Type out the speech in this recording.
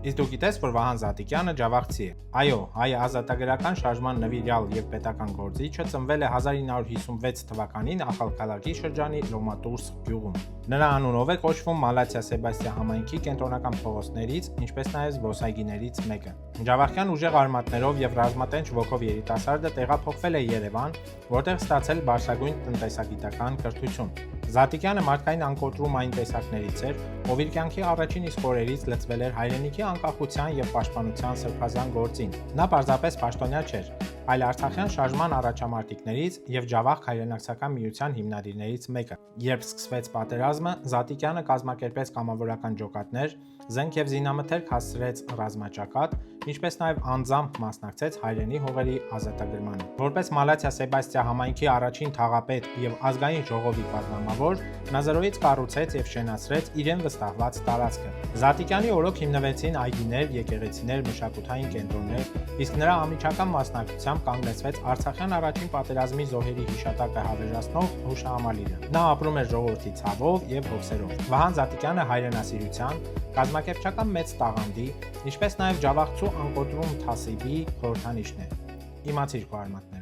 Իսկ դու գիտես, որ Վահան Զատիկյանը ջավախցի է։ Այո, հայ ազատագրական շարժման նվիրյալ եւ պետական գործիչը ծնվել է 1956 թվականին Ախալքալակի շրջանի Լոմատուրս գյուղում։ Նրա անունով է կոչվում Մալաթիա Սեբաստիա համայնքի կենտրոնական փողոցներից, ինչպես նաեւ զբոսայգիներից մեկը։ Ջավախյան ուժեղ արմատներով եւ ռազմատենչ ոգով երիտասարդը տեղափոխվել է Երևան, որտեղ ստացել բարձրագույն տնտեսագիտական կրթություն։ Զատիկյանը մարդկային անկոտրում այն տեսակներից էր, ով իր կյանքի առաջին իսկ օրերից լծվել էր հայրենիքի անկախության եւ պաշտպանության սրբազան գործին։ Նա պարզապես պաշտոնյա չէր, այլ Արցախյան շարժման առաջամարտիկներից եւ Ջավախ հայրենակցական միության հիմնադիրներից մեկը։ Երբ սկսվեց պատերազմը, Զատիկյանը կազմակերպեց կամավորական ջոկատներ, զենք եւ զինամթերք հասցրեց ռազմաճակատ, ինչպես նաեւ անձամբ մասնակցեց հայրենի հողերի ազատագրմանը։ Որպես Մալաթիա Սեբաստիա համայնքի առաջին թաղապետ եւ ազգային ժողովի պատգամավոր, նա զրոյից կառուցեց եւ շենացրեց իրեն վստահված տարածքը։ Զատիկյանի օրոք հիմնվեցին այգիներ, եկեղեցիներ, մշակութային կենտրոններ, իսկ նրա անմիջական մասնակցությամբ կանգնեցվեց Արցախյան առաջին պատերազմի զոհերի հիշատակը հավերժացնող հուշահամալիրը։ Նա ապրում էր ժողովրդի ցավով եւ հոգսերով։ Վահան Զատիկյանը հայրենասիրության, կազմակերպչական մեծ տաղանդի, ինչպես նաեւ ջավախցու անկոտրում թասիբի խորհրդանիշն է։ Իմացիր քո արմատները։